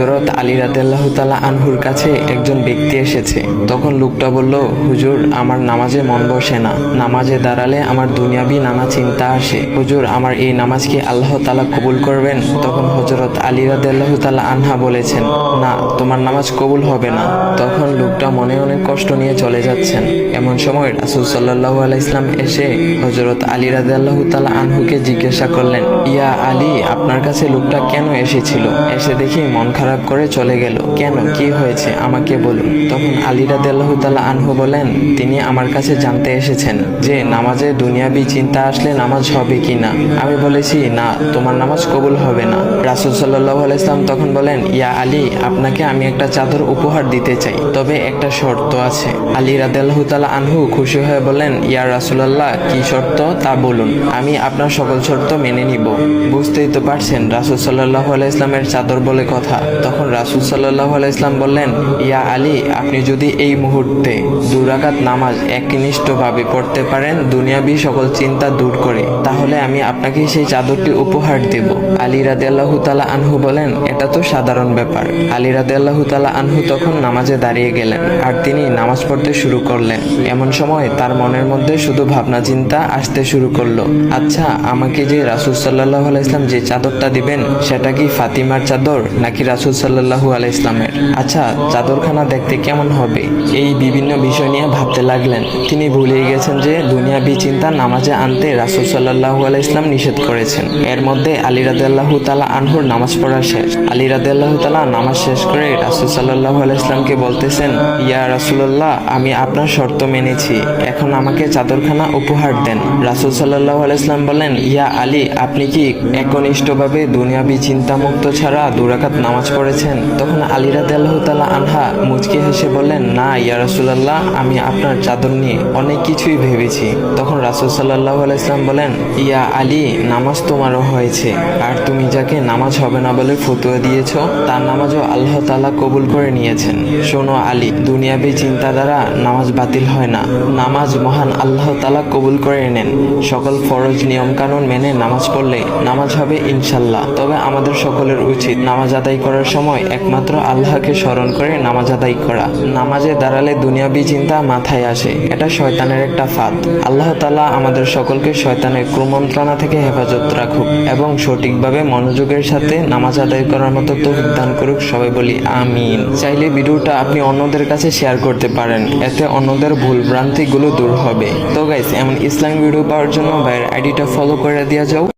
হযরত আলী রাদিয়াল্লাহু তাআলা আনহুর কাছে একজন ব্যক্তি এসেছে। তখন লোকটা বলল, হুজুর, আমার নামাজে মন বসে না। নামাজে দাঁড়ালে আমার দুনিয়াবি নানা চিন্তা আসে। হুজুর, আমার এই নামাজ কি আল্লাহ তাআলা কবুল করবেন? তখন হযরত আলী রাদিয়াল্লাহু তাআলা আনহা বলেছেন, না, তোমার নামাজ কবুল হবে না। তখন লোকটা মনে অনেক কষ্ট নিয়ে চলে যাচ্ছেন। এমন সময় রাসূল সাল্লাল্লাহু আলাইহি ওয়াসাল্লাম এসে হযরত আলী রাদিয়াল্লাহু তাআলা আনহুকে জিজ্ঞাসা করলেন, ইয়া আলী, আপনার কাছে লোকটা কেন এসেছিল? এসে দেখি মন খারাপ করে চলে গেল। কেন, কি হয়েছে আমাকে বলুন। তখন আলী রাদিয়াল্লাহু তাআলা আনহু বলেন, তিনি আমার কাছে জানতে এসেছেন যে নামাজে দুনিয়াবি চিন্তা আসলে নামাজ হবে কিনা। আমি বলেছি, না, তোমার নামাজ কবুল হবে না। রাসূল সাল্লাল্লাহু আলাইহি ওয়াসাল্লাম তখন বলেন, ইয়া আলী, আপনাকে আমি একটা চাদর উপহার দিতে চাই, তবে একটা শর্ত আছে। আলী রাদিয়াল্লাহু তাআলা আনহু খুশি হয়ে বলেন, ইয়া রাসূলুল্লাহ, কি শর্ত তা বলুন, আমি আপনার সকল শর্ত মেনে নিব। বুঝতেই তো পারছেন রাসূল সাল্লাল্লাহু আলাইহি ওয়াসাল্লামের চাদর বলে কথা। তখন রাসূল সাল্লাল্লাহু আলাইহি ওয়াসাল্লাম বললেন, ইয়া আলী, আপনি যদি এই মুহূর্তে 2 রাকাত নামাজ একনিষ্ঠভাবে পড়তে পারেন দুনিয়াবি সকল চিন্তা দূর করে, তাহলে আমি আপনাকে সেই চাদরটি উপহার দেব। আলী রাদিয়াল্লাহু তাআলা আনহু বলেন, এটা তো সাধারণ ব্যাপার। আলী রাদিয়াল্লাহু তাআলা আনহু তখন নামাজে দাঁড়িয়ে গেলেন আর তিনি নামাজ পড়তে শুরু করলেন। এমন সময় তার মনের মধ্যে শুধু ভাবনা চিন্তা আসতে শুরু করলো, আচ্ছা, আমাকে যে রাসূল সাল্লাল্লাহু আলাইহি ওয়াসাল্লাম যে চাদরটা দিবেন সেটা কি ফাতিমার চাদর নাকি রাসূল সাল্লাল্লাহু আলাইহি ওয়াসাল্লামের? আচ্ছা, চাদরখানা দেখতে কেমন হবে? এই বিভিন্ন বিষয় নিয়ে ভাবতে লাগলেন। তিনি ভুলে গেছেন যে দুনিয়াবি চিন্তা নামাজে আনতে রাসূল সাল্লাল্লাহু আলাইহি ওয়াসাল্লাম নিষেধ করেছেন। এর মধ্যে আলী রাদিয়াল্লাহু তাআলা আনহুর নামাজ পড়া শেষ। আলী রাদিয়াল্লাহু তাআলা নামাজ শেষ করে রাসূল সাল্লাল্লাহু আলাইহি ওয়াসাল্লামকে বলতেছেন, ইয়া রাসূলুল্লাহ, আমি আপনার শর্ত মেনেছি, এখন আমাকে চাদরখানা উপহার দেন। রাসূল সাল্লাল্লাহু আলাইহি ওয়াসাল্লাম বলেন, ইয়া আলী, আপনি কি একনিষ্ঠভাবে দুনিয়াবি চিন্তামুক্ত ছাড়া 2 রাকাত নামাজ পড়েছেন? তখন আলী রাদিয়াল্লাহু তাআলা আনহা মুচকি হেসে বললেন, না ইয়া রাসূলুল্লাহ, আমি আপনার চাদর নিয়ে অনেক কিছুই ভেবেছি। তখন রাসূল সাল্লাল্লাহু আলাইহি ওয়াসাল্লাম বলেন, ইয়া আলী, নামাজ তোমারও হয়েছে, আর তুমি যাকে নামাজ হবে না বলে ফতোয়া দিয়েছো তার নামাজও আল্লাহ তাআলা কবুল করে নিয়েছেন। শোনো আলী, দুনিয়াবি চিন্তা দ্বারা নামাজ বাতিল হয় না, নামাজ মহান আল্লাহ তাআলা কবুল করে নেন। সকল ফরজ নিয়ম কানুন মেনে নামাজ পড়লে নামাজ হবে ইনশাল্লাহ। তবে আমাদের সকলের উচিত নামাজ আদায় করার সময় একমাত্র আল্লাহকে স্মরণ করে নামাজ আদায় করা। নামাজে দাঁড়ালে দুনিয়াবি চিন্তা মাথায় আসে, এটা শয়তানের একটা ফাঁদ। আল্লাহ তাআলা আমাদের সকলকে শয়তানের কুমন্ত্রণা থেকে হেফাজত রাখুক এবং সঠিকভাবে মনোযোগের সাথে নামাজ আদায় করার মতো তৌফিক দান করুক। সবাই বলি আমিন। চাইলে ভিডিওটা আপনি অন্যদের কাছে শেয়ার করতে পারেন, এতে অন্যদের ভুল ভ্রান্তিগুলো দূর হবে। তো গাইস, এমন ইসলামিক ভিডিও পাওয়ার জন্য ভাইয়ের আইডিটা ফলো করে দেওয়া যাও।